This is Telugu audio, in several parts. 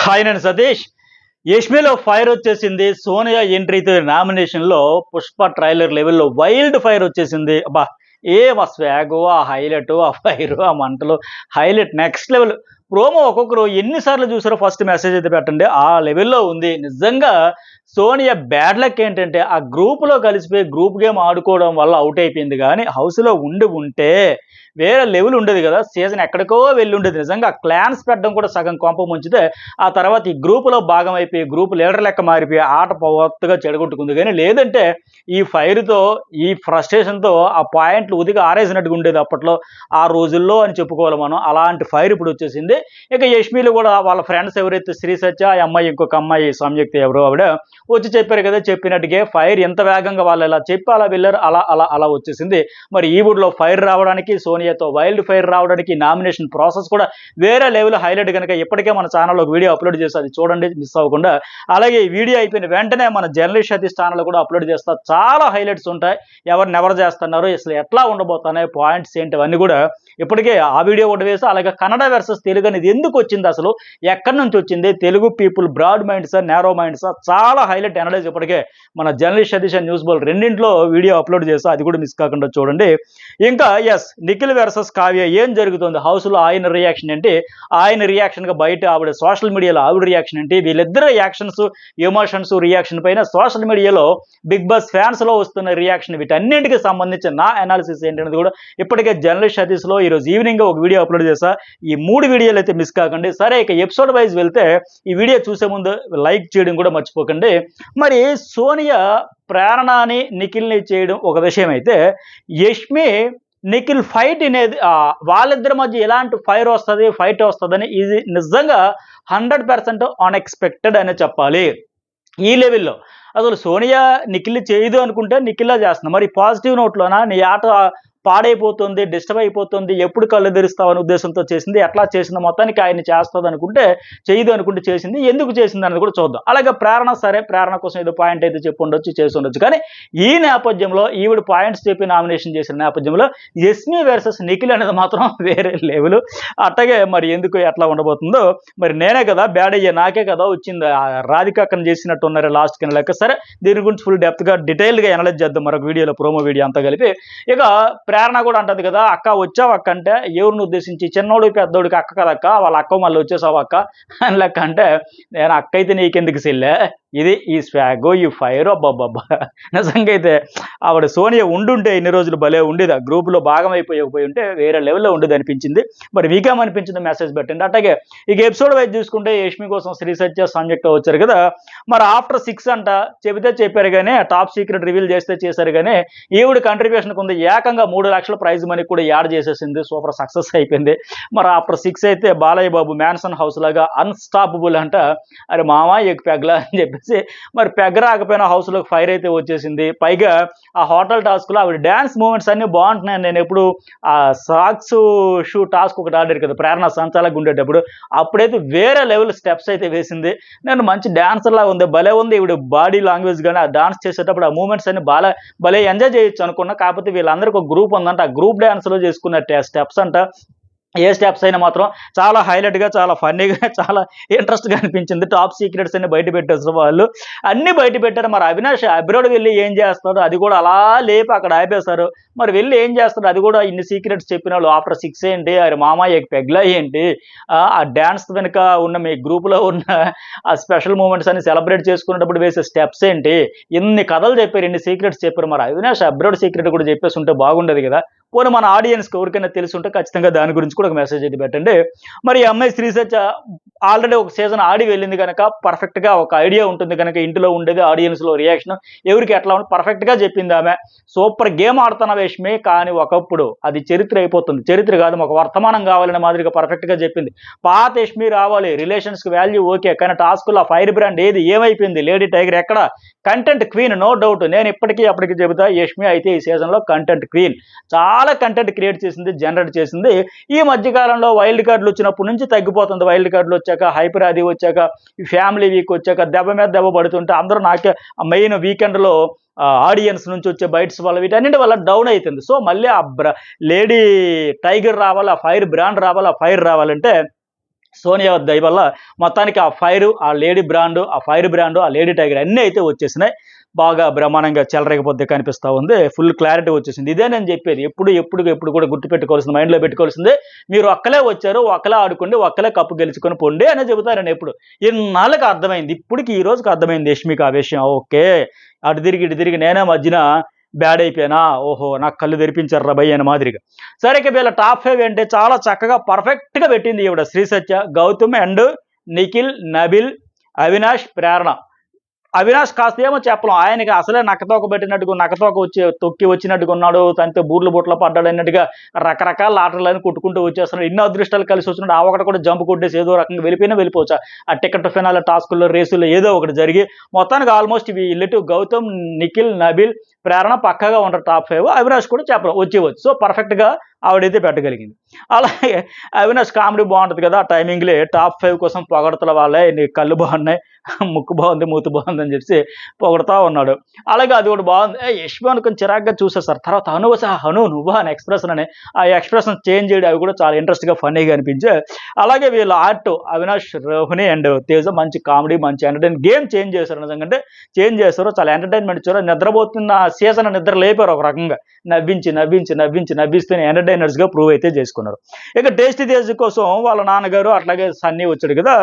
హాయ్ నేను సతీష్. యష్మిలో ఫైర్ వచ్చేసింది. సోనియా ఎంట్రీతో నామినేషన్లో పుష్ప ట్రైలర్ లెవెల్లో వైల్డ్ ఫైర్ వచ్చేసింది. అబ్బా, ఆ స్వాగు, ఆ హైలైట్, ఆ ఫైర్, ఆ మంటలు, హైలైట్ నెక్స్ట్ లెవెల్. ప్రోమో ఒక్కొక్కరు ఎన్నిసార్లు చూసారో ఫస్ట్ మెసేజ్ అయితే పెట్టండి, ఆ లెవెల్లో ఉంది నిజంగా. సోనియా బ్యాడ్ లక్ ఏంటంటే ఆ గ్రూప్లో కలిసిపోయి గ్రూప్ గేమ్ ఆడుకోవడం వల్ల అవుట్ అయిపోయింది. కానీ హౌస్లో ఉండి ఉంటే వేరే లెవెల్ ఉండేది కదా, సీజన్ ఎక్కడికో వెళ్ళి ఉండేది. నిజంగా క్లాన్స్ పెట్టడం కూడా సగం కొంప ముంచితే ఆ తర్వాత ఈ గ్రూపులో భాగం అయిపోయి గ్రూప్ లీడర్ లెక్క మారిపోయి ఆట పొగొత్తగా చెడగొట్టుకుంది. కానీ లేదంటే ఈ ఫైర్తో, ఈ ఫ్రస్ట్రేషన్తో ఆ పాయింట్లు ఉదిగా ఆరేసినట్టుగా ఉండేది అప్పట్లో, ఆ రోజుల్లో అని చెప్పుకోవాలి మనం. అలాంటి ఫైర్ ఇప్పుడు వచ్చేసింది. ఇక యష్మిలు కూడా వాళ్ళ ఫ్రెండ్స్ ఎవరైతే శ్రీ సత్య, ఆ అమ్మాయి, ఇంకొక అమ్మాయి సంయుక్త ఎవరో ఆవిడ వచ్చి చెప్పారు కదా, చెప్పినట్టుగా ఫైర్ ఎంత వేగంగా వాళ్ళు ఇలా చెప్పి అలా వెళ్ళారు, అలా అలా అలా వచ్చేసింది. మరి ఈ ఊళ్ళో ఫైర్ రావడానికి, సోనియాతో వైల్డ్ ఫైర్ రావడానికి నామినేషన్ ప్రాసెస్ కూడా వేరే లెవెల్ హైలైట్. కనుక ఇప్పటికే మన ఛానల్లో ఒక వీడియో అప్లోడ్ చేసి అది చూడండి మిస్ అవ్వకుండా. అలాగే ఈ వీడియో అయిపోయిన వెంటనే మన జర్నలిస్ట్ సతీష్ ఛానల్ కూడా అప్లోడ్ చేస్తా, చాలా హైలైట్స్ ఉంటాయి. ఎవరు చేస్తున్నారు, అసలు ఎట్లా ఉండబోతున్నాయి, పాయింట్స్ ఏంటి, అవన్నీ కూడా ఇప్పటికే ఆ వీడియో ఒకటి వేసి. అలాగే కన్నడ వర్సెస్ తెలుగు అనేది ఎందుకు వచ్చింది, అసలు ఎక్కడి నుంచి వచ్చింది, తెలుగు పీపుల్ బ్రాడ్ మైండ్సా నేరో మైండ్సా, చాలా హైలైట్ అనలైజ్ ఇప్పటికే మన జర్నలిస్ట్ సతీష్ అండ్ న్యూస్ బోల్ రెండింటిలో వీడియో అప్లోడ్ చేస్తా, అది కూడా మిస్ కాకుండా చూడండి. ఇంకా నిఖిల్ వర్సెస్ కావ్య ఏం జరుగుతుంది హౌస్లో, ఆయన రియాక్షన్ ఏంటి, ఆయన రియాక్షన్గా బయట ఆవిడ సోషల్ మీడియాలో ఆవిడ రియాక్షన్ ఏంటి, వీళ్ళిద్దరు యాక్షన్స్, ఎమోషన్స్, రియాక్షన్ పైన సోషల్ మీడియాలో బిగ్ బాస్ ఫ్యాన్స్లో వస్తున్న రియాక్షన్, వీటన్నింటికి సంబంధించిన నా అనాలిసిస్ ఏంటనేది కూడా ఇప్పటికే జర్నలిస్ట్ సతీష్లో ఈరోజు ఈవినింగ్ ఒక వీడియో అప్లోడ్ చేస్తా. ఈ 3 వీడియోలు అయితే మిస్ కాకండి. సరే, ఇక ఎపిసోడ్ వైజ్ వెళ్తే ఈ వీడియో చూసే ముందు లైక్ చేయడం కూడా మర్చిపోకండి. మరి సోనియా ప్రేరణని నిఖిల్ని చేయడం ఒక విషయం అయితే, యష్మి నిఖిల్ ఫైట్ అనేది వాళ్ళిద్దరి మధ్య ఎలాంటి ఫైర్ వస్తుంది, ఫైట్ వస్తుందని ఇది నిజంగా 100% అన్ఎక్స్పెక్టెడ్ అనే చెప్పాలి. ఈ లెవెల్లో అసలు సోనియా నిఖిల్ చేయదు అనుకుంటే నిఖిల్లా చేస్తుంది. మరి పాజిటివ్ నోట్లోనా నీ ఆట పాడైపోతుంది, డిస్టర్బ్ అయిపోతుంది, ఎప్పుడు కళ్ళు తెరుస్తావనే ఉద్దేశంతో చేసింది, ఎట్లా చేసింది, మొత్తానికి ఆయన చేస్తుంది అనుకుంటే చేయదు అనుకుంటే చేసింది, ఎందుకు చేసింది అనేది కూడా చూద్దాం. అలాగే ప్రేరణ, సరే ప్రేరణ కోసం ఏదో పాయింట్ అయితే చెప్పి ఉండొచ్చు, చేసి ఉండొచ్చు. కానీ ఈ నేపథ్యంలో ఈవిడ పాయింట్స్ చెప్పి నామినేషన్ చేసిన నేపథ్యంలో యష్మి వర్సెస్ నిఖిల్ అనేది మాత్రం వేరే లెవెల్. అట్టగే మరి ఎందుకు ఎట్లా ఉండబోతుందో, మరి నేనే కదా బ్యాడ్ అయ్యా, నాకే కదా వచ్చింది, రాధికాకని చేసినట్టు ఉన్నారు లాస్ట్ కింద లెక్క. సరే, దీని గురించి ఫుల్ డెప్త్గా డీటెయిల్గా అనలైజ్ చేద్దాం మరొక వీడియోలో, ప్రోమో వీడియో అంతా కలిపి. ఇక ప్రేరణ కూడా అంటది కదా, అక్క వచ్చావు అక్క అంటే ఎవరిని ఉద్దేశించి, చిన్నోడు పెద్దోడికి అక్క కదక్క, వాళ్ళ అక్క మళ్ళీ వచ్చేసావు అక్క అని లెక్క. అంటే నేను అక్క అయితే నీకెందుకు సెల్లే, ఇది ఈ స్వాగో, ఈ ఫైర్, అబ్బాబ్బా. నిజంగా అయితే ఆవిడ సోనియా ఉండుంటే ఇన్ని రోజులు భలే ఉండేది, ఆ గ్రూప్లో భాగం అయిపోయి ఉంటే వేరే లెవెల్లో ఉండేది అనిపించింది. మరి మీకేమనిపించింది మెసేజ్ పెట్టండి. అట్లాగే ఇక ఎపిసోడ్ వైజ్ చూసుకుంటే యష్మి కోసం శ్రీ సత్య సంయుక్త వచ్చారు కదా. మరి ఆఫ్టర్ 6 అంట చెబితే చెప్పారు, కానీ టాప్ సీక్రెట్ రివీల్ చేస్తే చేశారు. కానీ ఈవిడ కంట్రిబ్యూషన్ ఉంది, ఏకంగా 3 లక్షల ప్రైజ్ మనీ కూడా యాడ్ చేసేసింది, సూపర్ సక్సెస్ అయిపోయింది. మరి ఆఫ్టర్ 6 అయితే బాలయ్య బాబు మ్యాన్సన్ హౌస్ లాగా అన్స్టాపబుల్ అంట. అరే మామా ఎగ్ పెగ్లా అని చెప్పి మరి పెగ్గ రాకపోయినా హౌస్లోకి ఫైర్ అయితే వచ్చేసింది. పైగా ఆ హోటల్ టాస్క్లో ఆవిడ డ్యాన్స్ మూమెంట్స్ అన్నీ బాగుంటున్నాయి. నేను ఎప్పుడు ఆ సాక్స్ షూ టాస్క్ ఒకటి ఆడారు కదా ప్రేరణ సంచాలకు ఉండేటప్పుడు, అప్పుడైతే వేరే లెవెల్ స్టెప్స్ అయితే వేసింది. నేను మంచి డాన్సర్ లాగా ఉంది, భలే ఉంది ఈవిడ బాడీ లాంగ్వేజ్. కానీ ఆ డాన్స్ చేసేటప్పుడు ఆ మూమెంట్స్ అన్ని భలే ఎంజాయ్ చేయొచ్చు అనుకున్నా. కాకపోతే వీళ్ళందరికీ ఒక గ్రూప్ ఉందంట, ఆ గ్రూప్ డ్యాన్స్లో చేసుకున్న స్టెప్స్ అంట, ఏ స్టెప్స్ అయినా మాత్రం చాలా హైలైట్గా, చాలా ఫన్నీగా, చాలా ఇంట్రెస్ట్గా అనిపించింది. టాప్ సీక్రెట్స్ అన్ని బయట పెట్టేసిన వాళ్ళు అన్నీ బయట పెట్టారు. మరి అవినాష్ అబ్రాడ్ వెళ్ళి ఏం చేస్తాడు, అది కూడా అలా లేపి అక్కడ ఆపేశారు. మరి వెళ్ళి ఏం చేస్తాడు, అది కూడా ఇన్ని సీక్రెట్స్ చెప్పిన వాళ్ళు ఆఫ్టర్ 6 ఏంటి, అరే మామయ్య పెగ్లా ఏంటి, ఆ డ్యాన్స్ వెనుక ఉన్న మీ గ్రూప్లో ఉన్న ఆ స్పెషల్ మూమెంట్స్ అన్ని సెలబ్రేట్ చేసుకునేటప్పుడు వేసే స్టెప్స్ ఏంటి, ఇన్ని కథలు చెప్పారు, ఇన్ని సీక్రెట్స్ చెప్పారు. మరి అవినాష్ అబ్రాడ్ సీక్రెట్ కూడా చెప్పేసి ఉంటే బాగుండేది కదా. పోనీ మన ఆడియన్స్కి ఎవరికైనా తెలిసి ఉంటే ఖచ్చితంగా దాని గురించి కూడా ఒక మెసేజ్ అయితే పెట్టండి. మరి ఈ అమ్మాయి శ్రీ సత్య ఆల్రెడీ ఒక సీజన్ ఆడి వెళ్ళింది కనుక పర్ఫెక్ట్గా ఒక ఐడియా ఉంటుంది కనుక, ఇంటిలో ఉండేది ఆడియన్స్లో రియాక్షన్ ఎవరికి ఎట్లా ఉంది పర్ఫెక్ట్గా చెప్పింది ఆమె. సూపర్ గేమ్ ఆడుతున్న వేషమే, కానీ ఒకప్పుడు అది చరిత్ర అయిపోతుంది, చరిత్ర కాదు ఒక వర్తమానం కావాలనే మాదిరిగా పర్ఫెక్ట్గా చెప్పింది. పాత యష్మి రావాలి, రిలేషన్స్కి వాల్యూ ఓకే, కానీ టాస్క్లో ఫైర్ బ్రాండ్ ఏది ఏమైపోయింది, లేడీ టైగర్ ఎక్కడ, కంటెంట్ క్వీన్ నో డౌట్. నేను ఇప్పటికీ అప్పటికి చెబుతా, యష్మి అయితే ఈ సీజన్లో కంటెంట్ క్వీన్, చాలా కంటెంట్ క్రియేట్ చేసింది, జనరేట్ చేసింది. ఈ మధ్యకాలంలో వైల్డ్ కార్డులు వచ్చినప్పటి నుంచి తగ్గిపోతుంది. వైల్డ్ కార్డులు వచ్చాక, హైపర్ అది వచ్చాక, ఫ్యామిలీ వీక్ వచ్చాక దెబ్బ మీద దెబ్బ పడుతుంటే అందరూ నాకే మెయిన్ వీకెండ్లో ఆడియన్స్ నుంచి వచ్చే బైట్స్ వల్ల వీటన్నింటి వల్ల డౌన్ అవుతుంది. సో మళ్ళీ ఆ లేడీ టైగర్ రావాలి, ఆ ఫైర్ బ్రాండ్ రావాలి, ఆ ఫైర్ రావాలంటే సోనియా దయ వల్ల మొత్తానికి ఆ ఫైర్, ఆ లేడీ బ్రాండ్, ఆ ఫైర్ బ్రాండ్, ఆ లేడీ టైగర్ అన్నీ అయితే వచ్చేసినాయి. బాగా బ్రహ్మాండంగా చెలరేగిపోద్ది కనిపిస్తా ఉంది. ఫుల్ క్లారిటీ వచ్చేసింది. ఇదే నేను చెప్పేది. ఎప్పుడు కూడా గుర్తుపెట్టుకోవాల్సింది, మైండ్‌లో పెట్టుకోవాల్సింది. మీరు ఒక్కలే వచ్చారు, ఒక్కలే ఆడుకోండి, ఒక్కలే కప్పు గెలుచుకొని పొండి అనే చెబుతాను ఎప్పుడు. ఇన్నాళ్ళకి అర్థమైంది. ఇప్పటికి ఈ రోజుకి అర్థమైంది యష్మికి ఆ విషయం. ఓకే. అటు తిరిగి, ఇటు తిరిగి నేనే మధ్యన బ్యాడ్ అయిపోయానా? ఓహో! నాకు కళ్ళు తెరిపించారురా బయ్ అనే మాదిరిగా. సరే ఇక వీళ్ళ టాప్ 5 అంటే చాలా చక్కగా పర్ఫెక్ట్‌గా పెట్టింది ఈవిడ శ్రీ సత్య, గౌతమ్ అండ్ నిఖిల్, నబిల్, అవినాష్, ప్రేరణ. అవినాష్ కాస్త ఏమో చెప్పలేం. ఆయనకి అసలే నక్కతోక పెట్టినట్టుగా నక్కతోక వచ్చి తొక్కి వచ్చినట్టుగా ఉన్నాడు. తనతో బూర్లు బుట్టలు పడ్డాడు అన్నట్టుగా రకరకాల ఆటలని కొట్టుకుంటూ వచ్చేస్తున్నాడు. ఎన్నో అదృష్టాలు కలిసి వచ్చినాడు. ఆ ఒకటి కూడా జంప్ కొట్టేసి ఏదో రకంగా వెళ్ళిపోయినా వెళ్ళిపోవచ్చు. ఆ టికెట్ ఫినాల టాస్కుల్లో, రేసుల్లో ఏదో ఒకటి జరిగి మొత్తానికి ఆల్మోస్ట్ ఇవి ఇల్లెటు గౌతమ్, నిఖిల్, నబిల్, ప్రేరణ పక్కాగా ఉంటారు టాప్ 5. అవినాష్ కూడా చెప్పలేం వచ్చేవచ్చు. సో పర్ఫెక్ట్‌గా ఆవిడైతే పెట్టగలిగింది. అలాగే అవినాష్ కామెడీ బావుంటది కదా! ఆ టైమింగ్‌లే టాప్ 5 కోసం పొగడ్తల వాళ్ళే నీ కళ్ళు బాగున్నాయి, ముక్కు బాగుంది, మూతి బాగుందని చెప్పేసి పొగడతా ఉన్నాడు. అలాగే అది కూడా బాగుంది. యష్మి అనుకుని చిరాగ్గా చూసేసారు. తర్వాత హను నువ్వా అని ఎక్స్‌ప్రెషన్ అని ఆ ఎక్స్‌ప్రెషన్ చేంజ్ చేయడం అవి కూడా చాలా ఇంట్రెస్ట్‌గా, ఫన్నీగా అనిపించాయి. అలాగే వీళ్ళ ఆర్ట్ అవినాష్, రోహిణి అండ్ తేజ మంచి కామెడీ, మంచి ఎంటర్‌టైన్ గేమ్ చేంజ్ చేశారు నిజంగా. అంటే చేంజ్ చేశారు. చాలా ఎంటర్‌టైన్‌మెంట్ ఇచ్చారు. నిద్రపోతున్న సీజన్ నిద్ర లేపారు ఒక రకంగా. నవ్విస్తూనే ఎంటర్‌టైనర్స్‌గా ప్రూవ్ అయితే చేసుకున్నారు. ఇక టేస్టీ తేజ్ కోసం వాళ్ళ నాన్నగారు అట్లాగే సన్నీ వచ్చాడు కదా!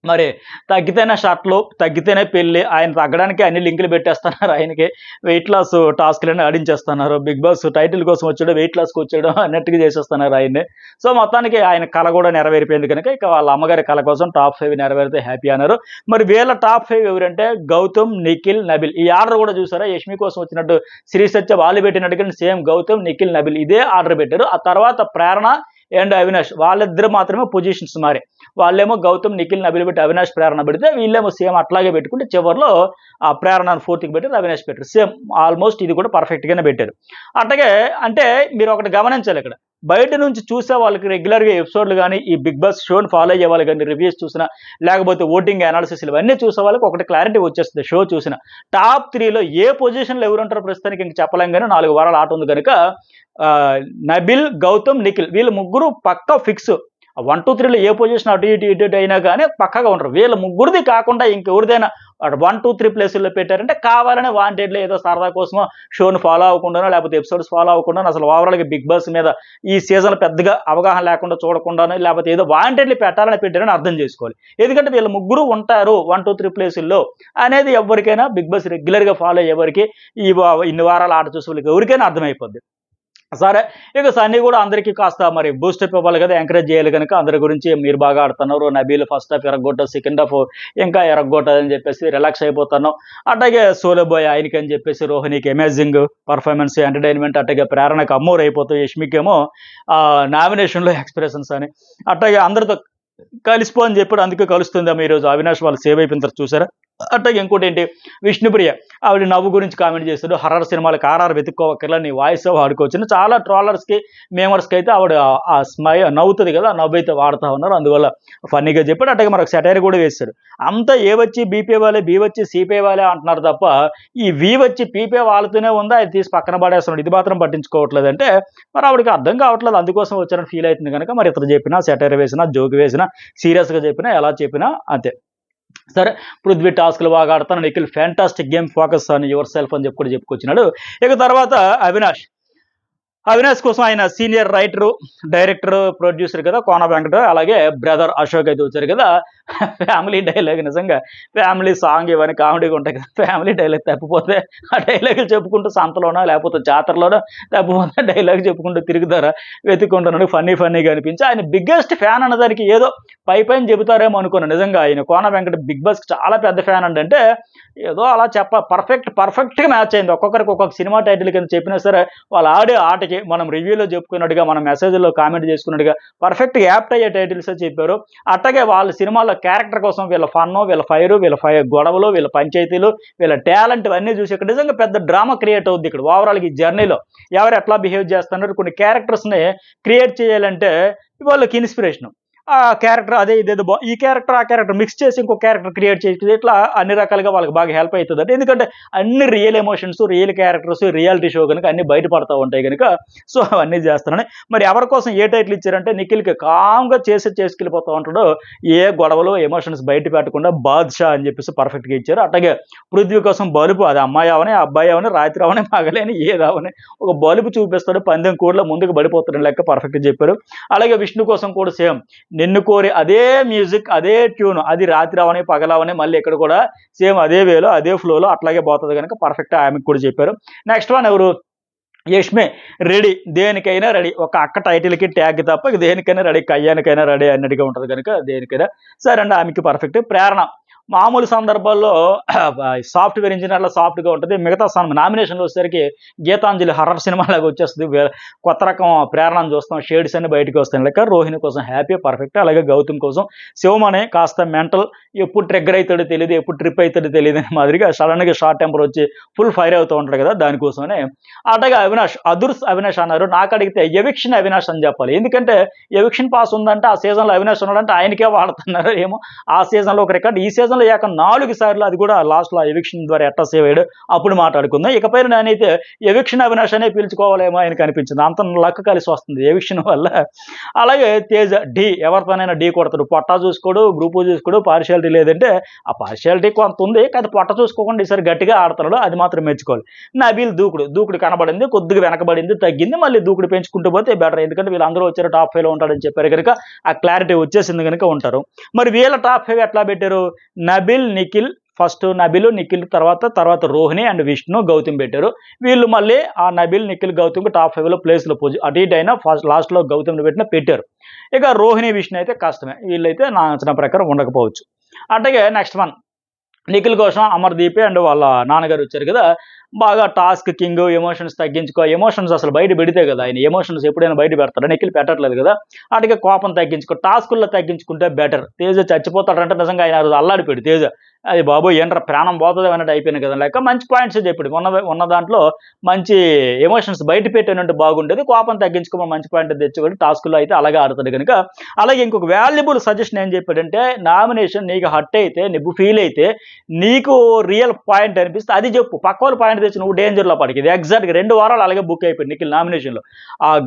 మరి తగ్గితేనే షర్ట్‌లు, తగ్గితేనే పెళ్లి. ఆయన తగ్గడానికి అన్ని లింకులు పెట్టేస్తున్నారు ఆయనకి. వెయిట్ లాస్ టాస్క్‌లన్నీ ఆడించేస్తున్నారు. బిగ్ బాస్ టైటిల్ కోసం వచ్చాడు, వెయిట్ లాస్‌కి వచ్చాడు అన్నట్టుగా చేసేస్తున్నారు ఆయన్ని. సో, మొత్తానికి ఆయన కల కూడా నెరవేరిపోయింది కనుక ఇక వాళ్ళ అమ్మగారి కల కోసం టాప్ 5 నెరవేరితే హ్యాపీ అన్నారు. మరి వీళ్ళ టాప్ 5 ఎవరంటే గౌతమ్, నిఖిల్, నబిల్. ఈ ఆర్డర్ కూడా చూసారా? యష్మి కోసం వచ్చినట్టు శ్రీ సత్య వాళ్ళు పెట్టినట్టుగానే సేమ్ గౌతమ్, నిఖిల్, నబిల్ ఇదే ఆర్డర్ పెట్టారు. ఆ తర్వాత ప్రేరణ అండ్ అవినాష్ వాళ్ళిద్దరు మాత్రమే పొజిషన్స్ మారాయి. వాళ్ళేమో గౌతమ్, నిఖిల్, నబిల్ పెట్టి అవినాష్, ప్రేరణ పెడితే వీళ్ళేమో సేమ్ అట్లాగే పెట్టుకుంటే చివరిలో ఆ ప్రేరణను 4థ్‌కి పెట్టారు, అవినాష్ పెట్టారు. సేమ్ ఆల్మోస్ట్ ఇది కూడా పర్ఫెక్ట్‌గానే పెట్టారు. అట్లాగే అంటే మీరు ఒకటి గమనించాలి ఇక్కడ. బయట నుంచి చూసే వాళ్ళకి రెగ్యులర్‌గా ఎపిసోడ్‌లు గాని, ఈ బిగ్ బాస్ షోని ఫాలో అయ్యే వాళ్ళు గాని, రివ్యూస్ చూసినా, లేకపోతే ఓటింగ్ అనాలిసిస్‌లు ఇవన్నీ చూసే వాళ్ళకి ఒకటి క్లారిటీ వచ్చేస్తుంది షో చూసినా. టాప్ 3లో ఏ పొజిషన్‌లో ఎవరుంటారో ప్రస్తుతానికి ఇంక చెప్పలేం గాని 4 వారాల ఆట ఉంది గనుక నబిల్, గౌతమ్, నిఖిల్ వీళ్ళు ముగ్గురు పక్కా ఫిక్స్. 1, 2, 3లో ఏ పొజిషన్ అటు ఇటు అయినా గానీ పక్కాగా ఉంటారు. వీళ్ళ ముగ్గురిది కాకుండా ఇంకెవరిదైనా అటు 1, 2, 3 ప్లేసుల్లో పెట్టారంటే కావాలనే వాంటెడ్‌లీ ఏదో సరదా కోసమో షోని ఫాలో అవ్వకుండానో, లేకపోతే ఎపిసోడ్స్ ఫాలో అవ్వకుండానో అసలు ఓవరాల్‌గా బిగ్ బాస్ మీద ఈ సీజన్ పెద్దగా అవగాహన లేకుండా చూడకుండానో, లేకపోతే ఏదో వాంటెడ్‌లీ పెట్టాలని పెట్టారని అర్థం చేసుకోవాలి. ఎందుకంటే వీళ్ళ ముగ్గురు ఉంటారు 1, 2, 3 ప్లేసుల్లో అనేది ఎవ్వరికైనా బిగ్ బాస్ రెగ్యులర్‌గా ఫాలో అయ్యేవారికి ఇన్ని వారాల ఆట చూసే వాళ్ళకి ఎవరికైనా అర్థమైపోద్ది. సరే. ఇక సన్నీ గూడా అందరికి కాస్త మరి బూస్టప్ ఇవ్వాలి గదా! ఎంకరేజ్ జేయాలి గనక అందరి గురించి మీరు బాగా ఆడుతున్నారు. నబీల్ ఫస్ట్ హాఫ్ ఇరగ్గొట్టావు. సెకండ్ హాఫ్ ఇంకా ఇరగ్గొట్టాలని జెప్పేసి రిలాక్స్ అయిపోతున్నాం. అట్లాగే సోలో బాయ్ ఆయనకని జెప్పేసి రోహిణికి అమేజింగ్ పర్ఫార్మెన్స్, ఎంటర్‌టైన్‌మెంట్ అట్లాగే ప్రేరణకు అమ్మోరు అయిపోతావు. యష్మికేమో నామినేషన్‌లో ఎక్స్‌ప్రెషన్స్ అని. అట్లాగే అందరితో కలిసిపో అని జెప్పాడు. అందుకే కలుస్తుందేమో ఈరోజు అవినాష్ వాళ్ళు సేవ్ అయిపోయిన తర్వాత చూసారా? అట్లాగే ఇంకోటేంటి విష్ణుప్రియ ఆవిడ నవ్వు గురించి కామెంట్ చేస్తాడు. హర్రర్ సినిమాలకు ఆర్ఆర్ వెతుక్కోవక్కర్లా నీ వాయిస్ వాడుకోవచ్చని చాలా ట్రోలర్స్‌కి, మేమర్స్‌కి అయితే ఆవిడ ఆ నవ్వుతది కదా! ఆ నవ్వైతే వాడుతా ఉన్నారు. అందువల్ల ఫన్నీగా చెప్పాడు. అట్లాగే మరొక సెటైర్ కూడా వేశాడు. అంతా ఏ వచ్చి బీపీ వాలే, బీ వచ్చి సీపీ వాలే అంటున్నారు తప్ప, ఈ వి వచ్చి పీపీ వాలుతూనే ఉందా, అది తీసి పక్కన పడేస్తున్నాడు. ఇది మాత్రం పట్టించుకోవట్లేదంటే మరి ఆవిడకి అర్థం కావట్లేదు. అందుకోసం వచ్చారని ఫీల్ అవుతుంది గనక మరి ఇతను చెప్పినా, సెటైర్ వేసినా, జోక్ వేసినా, సీరియస్‌గా చెప్పినా, ఎలా చెప్పినా అంతే. సరే. పృథ్వీ టాస్క్‌లు బాగా ఆడతాను. Nikhil fantastic game focus on your self అని చెప్పి కూడా చెప్పుకొచ్చినాడు. ఇక తర్వాత అవినాష్. అవినాష్ కోసం ఆయన సీనియర్ రైటరు, డైరెక్టరు, ప్రొడ్యూసర్ కదా! కోన వెంకట్. అలాగే బ్రదర్ అశోక్ అయితే వచ్చారు కదా! ఫ్యామిలీ డైలాగ్ నిజంగా ఫ్యామిలీ సాంగ్ ఇవన్నీ కామెడీగా ఉంటాయి కదా! ఫ్యామిలీ డైలాగ్ తప్పిపోతే ఆ డైలాగులు చెప్పుకుంటూ సంతలోనో, లేకపోతే జాతరలోనో తప్పిపోతే డైలాగ్ చెప్పుకుంటూ తిరుగుతారా వెతుక్కుంటున్నాడు. ఫన్నీగా అనిపించి ఆయన బిగ్గెస్ట్ ఫ్యాన్ అన్నదానికి ఏదో పైన చెబుతారేమో అనుకున్నాను. నిజంగా ఆయన కోన వెంకట్ బిగ్ బాస్‌కి చాలా పెద్ద ఫ్యాన్ అండి. అంటే ఏదో అలా పర్ఫెక్ట్‌గా మ్యాచ్ అయింది. ఒక్కొక్కరికి ఒక్కొక్క సినిమా టైటిల్ కింద చెప్పినా సరే వాళ్ళు ఆడే ఆటకి మనం రివ్యూలో చెప్పుకున్నట్టుగా, మనం మెసేజ్‌లో కామెంట్ చేసుకున్నట్టుగా పర్ఫెక్ట్‌గా యాప్ట్ అయ్యే టైటిల్సే చెప్పారు. అట్లాగే వాళ్ళ సినిమాల్లో క్యారెక్టర్ కోసం వీళ్ళ ఫన్ను, వీళ్ళ ఫైరు, గొడవలు, వీళ్ళ పంచాయతీలు, వీళ్ళ టాలెంట్ ఇవన్నీ చూసి ఇక్కడ నిజంగా పెద్ద డ్రామా క్రియేట్ అవుద్ది ఇక్కడ. ఓవరాల్‌గా ఈ జర్నీలో ఎవరు ఎట్లా బిహేవ్ చేస్తున్నారు, కొన్ని క్యారెక్టర్స్‌ని క్రియేట్ చేయాలంటే వాళ్ళకి ఇన్స్పిరేషను. ఆ క్యారెక్టర్ అదే ఇదేదో ఈ క్యారెక్టర్, ఆ క్యారెక్టర్ మిక్స్ చేసి ఇంకో క్యారెక్టర్ క్రియేట్ చేయొచ్చు. ఇట్లా అన్ని రకాలుగా వాళ్ళకి బాగా హెల్ప్ అయితదండి. ఎందుకంటే అన్ని real emotions, real characters, reality show గనుక అన్నీ బయట పడతా ఉంటాయి గనుక సో, అవన్నీ చేస్తున్నాను. మరి ఎవరి కోసం ఏ టైటిల్ ఇచ్చారంటే నిఖిల్‌కి కామ్‌గా చేసుకెళ్ళిపోతా ఉంటాడు. ఏ గొడవలు, ఎమోషన్స్ బయట పెట్టకుండా 'బాద్‌షా' అని చెప్పేసి పర్ఫెక్ట్‌గా ఇచ్చారు. అట్లాగే పృథ్వీ కోసం బలుపు, అది అమ్మాయి అవని, అబ్బాయి అవని, రాత్రి అవని, పగలని ఏదవని ఒక బలుపు చూపిస్తాడు. పందెం కోడిలో ముందుకు పడిపోతాడు లెక్క పర్ఫెక్ట్‌గా చెప్పారు. అలాగే విష్ణు కోసం కూడా సేమ్. నిన్ను కోరి అదే మ్యూజిక్, అదే ట్యూన్, అది రాత్రి అవని, పగలవని మళ్ళీ ఇక్కడ కూడా సేమ్ అదే వేలో, అదే ఫ్లోలో అట్లాగే పోతది గనక పర్ఫెక్ట్‌గా ఆమెకు కూడా చెప్పారు. నెక్స్ట్ వన్ ఎవరు? యష్మే. రెడీ. దేనికైనా రెడీ. ఒక అక్క టైటిల్‌కి ట్యాగ్ తప్ప ఇక దేనికైనా రెడీ. కయ్యానికైనా రెడీ అన్నట్టుగా ఉంటది గనుక దేనికైనా సరే అండి ఆమెకి పర్ఫెక్ట్. ప్రేరణ. మామూలు సందర్భాల్లో సాఫ్ట్‌వేర్ ఇంజినియర్‌లా సాఫ్ట్‌గా ఉంటది. మిగతా నామినేషన్‌లు వచ్చేసరికి గీతాంజలి హర్రర్ సినిమాలాగా వచ్చేస్తది. కొత్త రకం ప్రేరణను చూస్తాం. షేడ్స్ అన్నీ బయటికొస్తాయి లెక్క. రోహిణి కోసం హ్యాపీ పర్ఫెక్ట్. అలాగే గౌతమ్ కోసం శివమణి కాస్త మెంటల్, ఎప్పుడు ట్రిగ్గర్ అయితాడో తెలీదు, ఎప్పుడు ట్రిప్ అయితాడో తెలీదనే మాదిరిగా సడెన్‌గా షార్ట్ టెంపర్ వచ్చి ఫుల్ ఫైర్ అవుతూ ఉంటాడు కదా! దానికోసమని. అట్లాగే అవినాష్, అదుర్స్ అవినాష్ అన్నారు. నాకడిగితే ఎవిక్షన్ అవినాష్ అని చెప్పాలి. ఎందుకంటే ఎవిక్షన్ పాస్ ఉందంటే ఆ సీజన్‌లో అవినాష్ ఉన్నాడంటే ఆయనకే వాడుతున్నారు ఏమో. ఆ సీజన్‌లో ఒక రికార్డ్, ఈ సీజన్‌లో ఏకంగా 4 సార్లు, అది కూడా లాస్ట్‌లో ఎవిక్షన్ ద్వారా ఎట్టా సేవ్ అయ్యాడు అప్పుడు మాట్లాడుకుందాం. ఇకపైన నేనైతే ఎవిక్షన్ అవినాష్ అనే పిలుచుకోవాలేమో ఆయనకి అనిపించింది. అంత లక్ కలిసి వస్తుంది ఎవిక్షన్ వల్ల. అలాగే తేజ ఢీ, ఎవరితోనైనా ఢీ కొడతాడు. పొట్టా చూసుకోడు, గ్రూపు చూసుకోడు, పార్షియాలిటీ లేదంటే ఆ పార్షియాలిటీ కొంత ఉంది. కానీ పొట్ట చూసుకోకుండా ఈసారి గట్టిగా ఆడుతున్నాడు, అది మాత్రం మెచ్చుకోవాలి. నబీల్ దూకుడు కనబడింది, కొద్దిగా వెనకబడింది, తగ్గింది, మళ్ళీ దూకుడు పెంచుకుంటూ పోతే బెటర్. ఎందుకంటే వీళ్ళందరూ వచ్చారు టాప్ 5లో ఉంటాడని చెప్పారు కనుక ఆ క్లారిటీ వచ్చేసింది కనుక ఉంటారు. మరి వీళ్ళ టాప్ 5 ఎట్లా పెట్టారు? నబిల్, నిఖిల్ ఫస్ట్, నబిల్, నిఖిల్ తర్వాత రోహిణి అండ్ విష్ణు, గౌతమ్ పెట్టారు. వీళ్ళు మళ్ళీ ఆ నబిల్, నిఖిల్, గౌతమ్‌కి టాప్ 5లో ప్లేస్‌లో అటు ఇటు అయినా ఫస్ట్ లాస్ట్‌లో గౌతమ్‌ని పెట్టారు. ఇక రోహిణి, విష్ణు అయితే కష్టమే. వీళ్ళైతే నా అంచనా ప్రకారం ఉండకపోవచ్చు. అట్లాగే నెక్స్ట్ వన్ నిఖిల్ కోసం అమర్‌దీప్ అండ్ వాళ్ళ నాన్నగారు వచ్చారు కదా! బాగా టాస్క్ కింగ్, ఎమోషన్స్ తగ్గించుకో, ఎమోషన్స్ అసలు బయట పెడితే కదా! ఆయన ఎమోషన్స్ ఎప్పుడైనా బయట పెడతాడా? నిఖిల్ పెట్టట్లేదు కదా! అటుగా కోపం తగ్గించుకో, టాస్కుల్లో తగ్గించుకుంటే బెటర్. తేజ చచ్చిపోతాడంటే నిజంగా ఆయన ఆ రోజు అల్లాడిపోయాడు తేజ. అది బాబోయ్! ఏంట్రా ప్రాణం పోతదేమో అన్నట్టు అయిపోయింది కదా! లెక్క మంచి పాయింట్సే చెప్పాడు. ఉన్న దాంట్లో మంచి ఎమోషన్స్ బయట పెట్టానంటే బాగుండేది. కోపం తగ్గించుకోమని మంచి పాయింట్ తెచ్చుకొని టాస్కుల్లో అయితే అలాగే ఆడతాడు గనుక. అలాగే ఇంకొక వాల్యుబుల్ సజెషన్ ఏం చెప్పాడంటే, నామినేషన్ నీకు హర్ట్ అయితే, నువ్వు ఫీల్ అయితే, నీకు రియల్ పాయింట్ అనిపిస్తే అది చెప్పు. పక్కోళ్ళ పాయింట్ తెచ్చి నువ్వు డేంజర్‌లో పడకు. ఇది ఎగ్జాక్ట్‌గా 2 వారాలు అలాగే బుక్ అయిపోయింది నిఖిల్ నామినేషన్‌లో.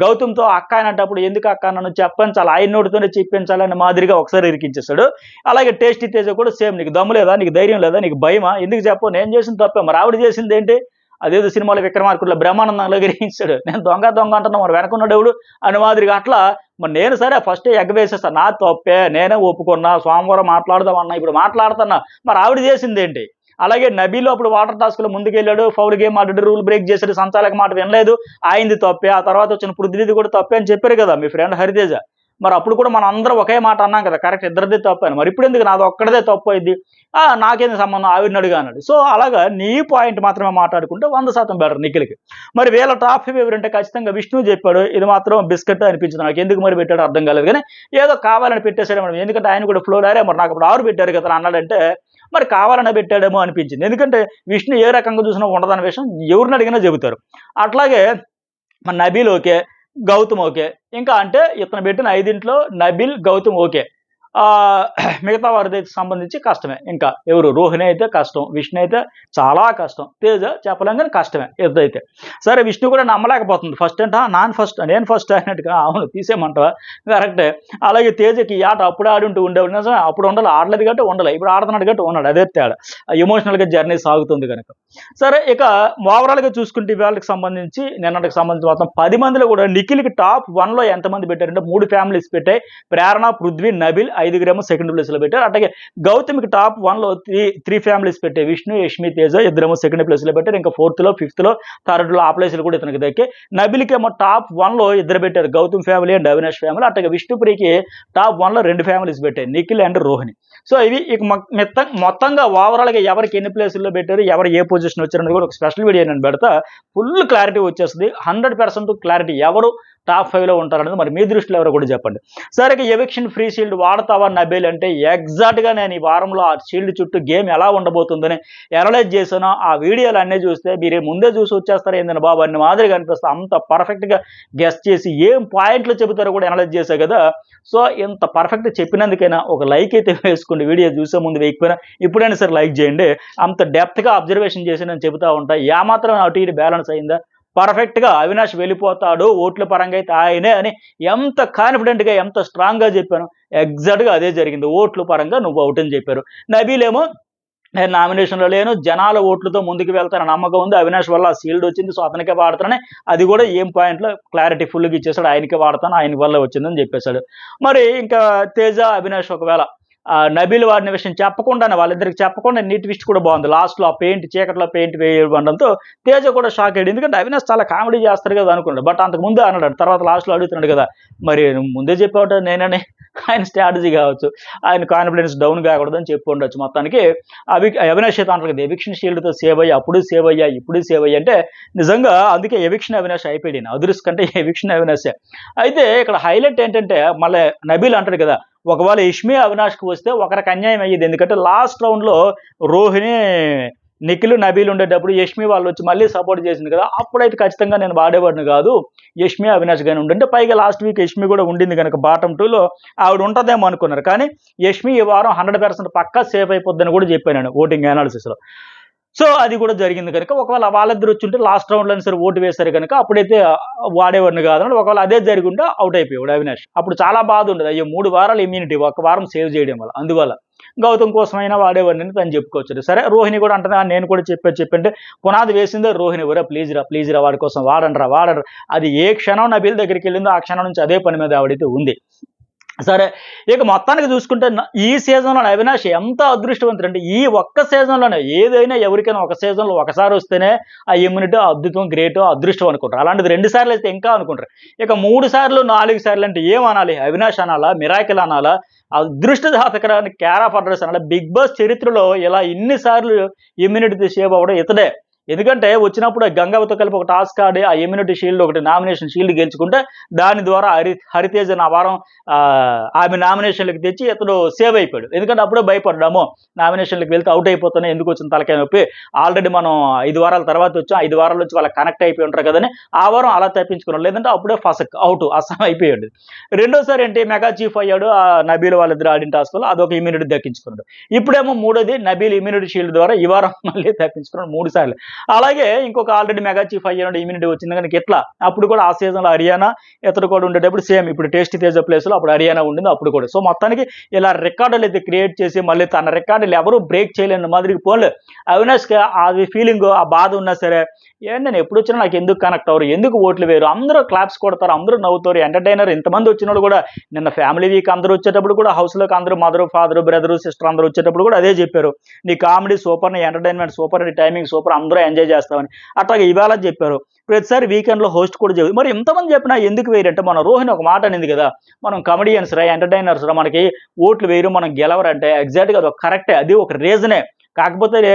గౌతమ్‌తో అక్క అనేటప్పుడు ఎందుకు అక్క నన్ను చెప్పించాలి, ఆయన నోటితోనే చెప్పించాలనే మాదిరిగా ఒకసారి ఇరికించేసాడు. అలాగే టేస్టీ తేజ కూడా సేమ్. నీకు దమ్ము లేదా? నీకు ధైర్యం లేదా? నీకు భయమా? ఎందుకు చెప్పవు? నేను చేసింది తప్పే. మరి ఆవిడ చేసిందేంటి? అదేదో సినిమాలో 'విక్రమార్కుడులో' బ్రహ్మానందంలో గిరిగించాడు. నేను దొంగ అంటున్నా, మరి వెనకున్నాడెవడు అని మాదిరిగా. అట్లా మరి నేను సరే ఫస్టే ఎగ్గవేసేస్తా. నాది తప్పే, నేనే ఒప్పుకున్నా, సోమవారం మాట్లాడదామన్నా, ఇప్పుడు మాట్లాడుతున్నా. మరి ఆవిడ చేసిందేంటి? అలాగే నబీలు అప్పుడు వాటర్ టాస్క్‌లో ముందుకెళ్ళాడు, ఫౌల్ గేమ్ ఆడాడు, రూల్ బ్రేక్ చేశాడు, సంచాలక మాట వినలేదు. ఆయనది తప్పే. ఆ తర్వాత వచ్చిన పృథ్వీది కూడా తప్పే అని చెప్పారు కదా మీ ఫ్రెండ్ హరితేజ. మరి అప్పుడు కూడా మనందరం ఒకే మాట అన్నాం కదా! కరెక్ట్, ఇద్దరిది తప్పే అని. మరి ఇప్పుడెందుకు నాది ఒక్కడిదే తప్పు అయ్యిద్ది? నాకేంది సంబంధం, ఆవిడని అడుగు అన్నాడు. సో, అలాగా నీ పాయింట్ మాత్రమే మాట్లాడుకుంటే 100% బెటర్ నిఖిల్‌కి. మరి వీళ్ళ టాప్ 5 ఎవరంటే ఖచ్చితంగా విష్ణు చెప్పాడు. ఇది మాత్రం బిస్కెట్ అనిపించింది నాకు. ఎందుకు మరి పెట్టాడో అర్థం కాలేదు గానీ, ఏదో కావాలని పెట్టేసాడేమో. ఎందుకంటే ఆయన కూడా ఫ్లోలో అరే మరి నాకు ఇప్పుడు 6 పెట్టారు కదా అన్నాడంటే, మరి కావాలనే పెట్టాడేమో అనిపించింది. ఎందుకంటే విష్ణు ఏ రకంగా చూసినా ఉండదన్న విషయం ఎవరిని అడిగినా చెబుతారు. అట్లాగే మరి నబీల్ ఓకే. గౌతమ్ ఓకే. ఇంకా అంటే ఇతను పెట్టిన 5 నబిల్, గౌతమ్ ఓకే. ఆహ్, మిగతా వారిదైతే సంబంధించి కష్టమే. ఇంకా ఎవరు? రోహిణి అయితే కష్టం. విష్ణు అయితే చాలా కష్టం. తేజ చెప్పలేం గానీ కష్టమే ఇదైతే. సరే విష్ణు కూడా నమ్మలేకపోతుంది. ఫస్ట్ అంటే నేను ఫస్ట్ అన్నట్టుగా. అవును తీసేయమంటావా? కరెక్టే. అలాగే తేజకి ఈ ఆట అప్పుడు ఆడుంటూ ఉండేవాడు. నిజమే అప్పుడు ఉండాలి. ఆడలేదు కాబట్టి ఉండలే. ఇప్పుడు ఆడుతున్నాడు కాబట్టి ఉన్నాడు. అదే తేడా. ఎమోషనల్‌గా జర్నీ సాగుతుంది గనక. సరే ఇక ఓవరాల్‌గా చూసుకుంటే ఇవాళకి సంబంధించి, నిన్నటికి సంబంధించి మొత్తం 10 మందిలో కూడా నిఖిల్‌కి టాప్ 1లో ఎంతమంది పెట్టారంటే 3 ఫ్యామిలీస్ పెట్టాయి. ప్రేరణ, పృథ్వీ, నబిల్ ఐదుగురేమో సెకండ్ ప్లేస్‌లో పెట్టారు. అట్లాగే గౌతమ్‌కి టాప్ 1లో 3 ఫ్యామిలీస్ పెట్టాయి. విష్ణు, యష్మి, తేజ ఇద్దరేమో సెకండ్ ప్లేస్‌లో పెట్టారు. ఇంకా ఫోర్త్‌లో, ఫిఫ్త్‌లో, థర్డ్‌లో ఆ ప్లేస్‌లు కూడా ఇతనికి దక్కాయి. నబిల్‌కేమో టాప్ 1లో ఇద్దరు పెట్టారు. Gautam family and Avinash family. అట్లాగే విష్ణుప్రియకి టాప్ 1లో 2 ఫ్యామిలీస్ పెట్టాయి. నిఖిల్ అండ్ రోహిణి. సో ఇవి ఇక మొత్తంగా ఓవరాల్గా ఎవరికి ఎన్ని ప్లేసుల్లో పెట్టారు, ఎవరు ఏ పొజిషన్ వచ్చారనేది కూడా ఒక స్పెషల్ వీడియో నేను పెడతా. ఫుల్ క్లారిటీ వచ్చేస్తుంది, 100% క్లారిటీ ఎవరు టాప్ 5లో ఉంటారనేది మరి మీ దృష్టిలో ఎవరో కూడా చెప్పండి. సరే, ఎవిక్షన్ ఫ్రీ షీల్డ్ వాడతావా నబీల్ అంటే, ఎగ్జాక్ట్గా నేను ఈ వారంలో ఆ షీల్డ్ చుట్టూ గేమ్ ఎలా ఉండబోతుందని అనలైజ్ చేశాను. ఆ వీడియోలు అన్నీ చూస్తే మీరు ముందే చూసి వచ్చేస్తారు ఏందని బాబు అన్ని మాదిరిగా అనిపిస్తుంది. అంత పర్ఫెక్ట్గా గెస్ట్ చేసి ఏం పాయింట్లు చెబుతారో కూడా అనలైజ్ చేశాను కదా. సో ఇంత పర్ఫెక్ట్ చెప్పినందుకైనా ఒక లైక్ అయితే వేసుకోండి. వీడియో చూసే ముందు వేయకపోయినా ఇప్పుడైనా సరే లైక్ చేయండి. అంత డెప్త్గా అబ్జర్వేషన్ చేసి నేను చెబుతూ ఉంటా. ఏమాత్రం అటు ఇటు బ్యాలెన్స్ అయిందా, పర్ఫెక్ట్గా అవినాష్ వెళ్ళిపోతాడు ఓట్ల పరంగా అయితే ఆయనే అని ఎంత కాన్ఫిడెంట్గా ఎంత స్ట్రాంగ్గా చెప్పాను. ఎగ్జాక్ట్గా అదే జరిగింది. ఓట్ల పరంగా నువ్వు అవుట్ అని చెప్పారు. నబీల్ ఏమో నేను నామినేషన్లో లేను, జనాల ఓట్లతో ముందుకు వెళ్తానని నమ్మకం ఉంది, అవినాష్ వల్ల సీల్డ్ వచ్చింది, సో అతనికే వాడతానని అది కూడా ఏం పాయింట్లో క్లారిటీ ఫుల్గా ఇచ్చేసాడు. ఆయనకే వాడతాను, ఆయన వల్ల వచ్చిందని చెప్పేశాడు. మరి ఇంకా తేజ అవినాష్ ఒకవేళ నబీల్ వాడిన విషయం చెప్పకుండానే, వాళ్ళిద్దరికి చెప్పకుండా నీట్ ట్విస్ట్ కూడా బాగుంది. లాస్ట్లో ఆ పెయింట్ చీకట్లో పెయింట్ వేయడంతో తేజ కూడా షాక్ అయ్యాడు. ఎందుకంటే అవినాష్ చాలా కామెడీ చేస్తారు కదా అనుకున్నాడు. బట్ అంతకు ముందే అన్నాడు, తర్వాత లాస్ట్లో అడుగుతున్నాడు కదా, మరి ముందే చెప్పావు నేనని. ఆయన స్ట్రాటజీ కావచ్చు, ఆయన కాన్ఫిడెన్స్ డౌన్ కాకూడదని చెప్పి ఉండొచ్చు. మొత్తానికి అవినాష్ అయితే అంటారు కదా, ఎవిక్షన్ షీల్డ్తో సేవ్ అయ్యా, అప్పుడు సేవ్ అయ్యా, ఇప్పుడు సేవ్ అయ్యా అంటే నిజంగా అందుకే ఎవిక్షన్ అవినాష్ అయిపోయాడు. అదృష్ట కంటే ఎవిక్షన్ అవినాషే. అయితే ఇక్కడ హైలైట్ ఏంటంటే, మళ్ళీ నబీల్ అంటాడు కదా, ఒకవేళ ఇష్మి అవినాష్కి వస్తే ఒకరికి అన్యాయం అయ్యేది. ఎందుకంటే లాస్ట్ రౌండ్లో రోహిణి, నిఖిల్, నబీల్ ఉండేటప్పుడు యష్మి వాళ్ళు వచ్చి మళ్ళీ సపోర్ట్ చేసింది కదా, అప్పుడైతే ఖచ్చితంగా నేను వాడేవాడిని కాదు, యష్మి అవినాష్ కానీ ఉండంటే. పైగా లాస్ట్ వీక్ యష్మి కూడా ఉండింది కనుక బాటమ్ 2లో ఆవిడ ఉంటుందేమో అనుకున్నారు. కానీ యష్మి ఈ వారం 100% పక్కా సేఫ్ అయిపోద్దని కూడా చెప్పాను ఓటింగ్ అనాలిసిస్లో. సో అది కూడా జరిగింది కనుక, ఒకవేళ వాళ్ళిద్దరు వచ్చి ఉంటే లాస్ట్ రౌండ్లో సరే ఓటు వేశారు కనుక అప్పుడైతే వాడేవాడిని కాదని, ఒకవేళ అదే జరిగింటే అవుట్ అయిపోయాడు అవినాష్. అప్పుడు చాలా బాధ ఉండదు, అయ్యో 3 వారాలు ఇమ్యూనిటీ, 1 వారం సేవ్ చేయడం వల్ల. అందువల్ల గౌతమ్ కోసమైనా వాడేవాడిని తను చెప్పుకోవచ్చు. సరే, రోహిణి కూడా అంటుంది, నేను కూడా చెప్పంటే పునాది వేసిందే రోహిణి, వరే ప్లీజ్ రా వాడి కోసం వాడండి. అది ఏ క్షణం నబీల్ దగ్గరికి వెళ్ళిందో ఆ క్షణం నుంచి అదే పని మీద ఆవిడైతే ఉంది. సరే, ఇక మొత్తానికి చూసుకుంటే ఈ సీజన్లో అవినాష్ ఎంత అదృష్టవంతుడు అంటే, ఈ ఒక్క సీజన్లోనే ఏదైనా ఎవరికైనా ఒక సీజన్లో ఒకసారి వస్తేనే ఆ ఇమ్యూనిటీ అద్భుతం, గ్రేట్, అదృష్టం అనుకుంటారు. అలాంటిది 2 సార్లు అయితే ఇంకా అనుకుంటారు. ఇక 3 సార్లు 4 సార్లు అంటే ఏమనాలి, అవినాష్ అనాలా, మిరాకిల్ అనాలా, అదృష్టదాతకరాన్ని క్యార్ ఆఫ్ అడ్రస్ అనాలి. బిగ్ బాస్ చరిత్రలో ఇలా ఇన్నిసార్లు ఇమ్యూనిటీ సేవ్ అవ్వడం ఇతడే. ఎందుకంటే వచ్చినప్పుడు గంగవ్వతో కలిపి ఒక టాస్క్ ఆడి ఆ ఇమ్యూనిటీ షీల్డ్ ఒకటి నామినేషన్ షీల్డ్ గెలుచుకుంటే దాని ద్వారా హరితేజ ఆ వారం ఆమె నామినేషన్లకు తెచ్చి ఇతడు సేవ్ అయిపోయాడు. ఎందుకంటే అప్పుడే భయపడ్డాము, నామినేషన్లకు వెళ్తే అవుట్ అయిపోతానే, ఎందుకు వచ్చిన తలకాయ నొప్పి, ఆల్రెడీ మనం 5 వారాల తర్వాత వచ్చాం, 5 వారాల నుంచి వాళ్ళకి కనెక్ట్ అయిపోయి ఉంటారు కదని ఆ వారం అలా తప్పించుకున్నాడు. లేదంటే అప్పుడే ఫసక్ అవుట్, అస్సాం అయిపోయాడు. రెండోసారి ఏంటి, మెగా చీఫ్ అయ్యాడు, ఆ నబీల్ వాళ్ళిద్దరు ఆడిన టాస్క్లో అదొక ఇమ్యూనిటీ దక్కించుకున్నాడు. ఇప్పుడేమో మూడోది నబీల్ ఇమ్యూనిటీ షీల్డ్ ద్వారా ఈ వారం మళ్ళీ తప్పించుకున్నాడు 3 సార్లు. అలాగే ఇంకొక ఆల్రెడీ మెగా చీఫ్ అయ్యాడు, ఇమ్యూనిటీ వచ్చింది కనుక ఇట్లా అప్పుడు కూడా ఆ సీజన్లో హర్యానా ఇతడు కూడా ఉండేటప్పుడు సేమ్, ఇప్పుడు టేస్టీ తేజ ప్లేస్లో అప్పుడు హర్యానా ఉండింది అప్పుడు కూడా. సో మొత్తానికి ఇలా రికార్డులు అయితే క్రియేట్ చేసి మళ్ళీ తన రికార్డులు ఎవరు బ్రేక్ చేయలేని మాదిరికి పోలే. అవినాష్కి అది ఫీలింగ్, ఆ బాధ ఉన్నా సరే, నేను ఎప్పుడు వచ్చినా నాకు ఎందుకు కనెక్ట్ అవ్వరు, ఎందుకు ఓట్లు వేరు, అందరూ క్లాప్స్ కొడతారు, అందరూ నవ్వుతారు, ఎంటర్టైనర్. ఇంతమంది వచ్చిన వాళ్ళు కూడా నిన్న ఫ్యామిలీ వీక్ అందరూ వచ్చేటప్పుడు కూడా హౌస్లోకి అందరూ మదరు, ఫాదరు, బ్రదరు, సిస్టర్ అందరూ వచ్చేటప్పుడు కూడా అదే చెప్పారు, నీ కామెడీ సూపర్, నీ ఎంటర్టైన్మెంట్ సూపర్, నీ టైమింగ్ సూపర్, అందరూ ఎంజాయ్ చేస్తామని. అట్లాగే ఇవాళ చెప్పారు, ప్రతిసారి వీకెండ్లో హోస్ట్ కూడా చెప్పారు. మరి ఇంతమంది చెప్పినా ఎందుకు వేయరంటే, మన రోహిణి ఒక మాట అనేది కదా, మనం కమెడియన్స్ రా, ఎంటర్టైనర్స్ రా, మనకి ఓట్లు వేయరు, మనం గెలవరంటే ఎగ్జాక్ట్గా అది కరెక్టే, అది ఒక రీజనే. కాకపోతే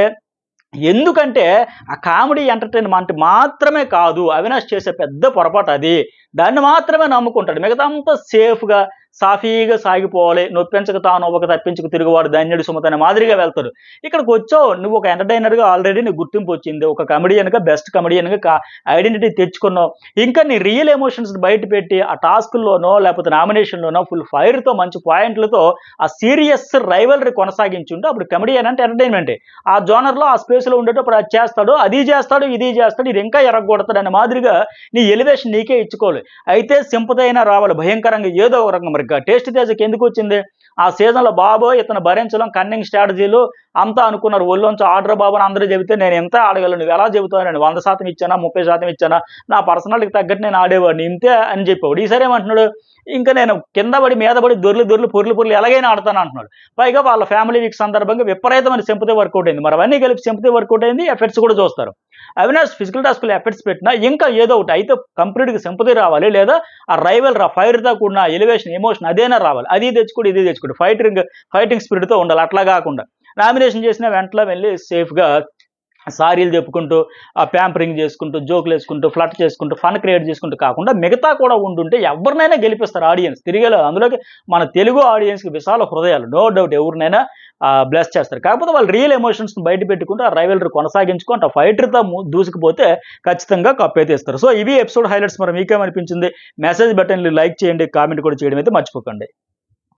ఎందుకంటే ఆ కామెడీ ఎంటర్టైన్మెంట్ మాత్రమే కాదు, అవినాష్ చేసే పెద్ద పొరపాటు అది. దాన్ని మాత్రమే నమ్ముకుంటాడు, మిగతా అంతా సేఫ్గా సాఫీగా సాగిపోవాలి, నొప్పించక తాను ఒక తప్పించుకు తిరుగువాడు ధన్యుడు సుమత అనే మాదిరిగా వెళ్తాడు. ఇక్కడికి వచ్చావు నువ్వు ఒక ఎంటర్టైనర్గా, ఆల్రెడీ నీ గుర్తింపు వచ్చింది, ఒక కమెడియన్గా, బెస్ట్ కమెడియన్గా ఐడెంటిటీ తెచ్చుకున్నావు. ఇంకా నీ రియల్ ఎమోషన్స్ బయట పెట్టి ఆ టాస్కుల్లోనో లేకపోతే నామినేషన్లోనో ఫుల్ ఫైర్తో మంచి పాయింట్లతో ఆ సీరియస్ రైవలరీ కొనసాగించుంటే అప్పుడు కమెడియన్ అంటే ఎంటర్టైన్మెంటే. ఆ జోనర్లో ఆ స్పేస్లో ఉండేటప్పుడు అది చేస్తాడు, అది చేస్తాడు, ఇది చేస్తాడు, ఇది ఇంకా ఎరగొడతాడు అనే మాదిరిగా నీ ఎలివేషన్ నీకే ఇచ్చుకోవాలి. అయితే సింపతి అయినా రావాలి భయంకరంగా ఏదో ఒక రకంగా. మరి టేస్ట్ తేజకి ఎందుకు వచ్చింది, ఆ సీజన్లో బాబోయ్ ఇతను భరించడం, కన్నింగ్ స్ట్రాటజీలు, అంతా అనుకున్నారు ఒళ్ళోంచి ఆర్డర్ బాబు అని అందరూ చెబితే నేను ఎంత ఆడగలను, నువ్వు ఎలా చెబుతావు, నేను 100% ఇచ్చానా 30% ఇచ్చానా, నా పర్సనాలిటీకి తగ్గట్టు నేను ఆడేవాడిని ఇంతే అని చెప్పేవాడు. ఈసారి ఏమంటున్నాడు, ఇంకా నేను కింద పడి మీద పడి దొర్లు దొర్లు పొర్లు పొర్లు ఎలాగైనా ఆడతాను అంటున్నాడు. పైగా వాళ్ళ ఫ్యామిలీ వీక్ సందర్భంగా విపరీతమైన సింపతి వర్కౌట్ అయింది. మరి అవన్నీ కలిపి సింపతి వర్కౌట్ అయింది, ఎఫెక్ట్స్ కూడా చూస్తారు. అవినాష్ ఫిజికల్ టాస్క్లో ఎఫెక్ట్స్ పెట్టినా ఇంకా ఏదో ఒకటి అయితే కంప్లీట్గా సింపతి రావాలి, లేదా ఆ రైవల్ ఫైర్తో కూడిన ఎలివేషన్ ఎమోషన్ అదేనా రావాలి. అది తెచ్చుకోడు ఇది తెచ్చుకోడు, ఫైటింగ్ స్పిరిట్తో ఉండాలి. అట్లా కాకుండా నామినేషన్ చేసిన వెంటనే వెళ్ళి సేఫ్గా సారీలు చెప్పుకుంటూ ప్యాంపరింగ్ చేసుకుంటూ జోకులు వేసుకుంటూ ఫ్లట్ చేసుకుంటూ ఫన్ క్రియేట్ చేసుకుంటూ కాకుండా మిగతా కూడా ఉంటుంటే ఎవరినైనా గెలిపిస్తారు ఆడియన్స్ తిరిగేలా. అందులోకి మన తెలుగు ఆడియన్స్కి విశాల హృదయాలు, నో డౌట్ ఎవరినైనా బ్లెస్ చేస్తారు. కాకపోతే వాళ్ళు రియల్ ఎమోషన్స్ని బయట పెట్టుకుంటూ ఆ రైవలరీ కొనసాగించుకుంటూ ఆ ఫైటర్తో దూసుకుపోతే ఖచ్చితంగా కప్ అయితే ఇస్తారు. సో ఇవి ఎపిసోడ్ హైలైట్స్. మరి మీకేమనిపించింది? మెసేజ్ బటన్లు లైక్ చేయండి, కామెంట్ కూడా చేయడం అయితే మర్చిపోకండి.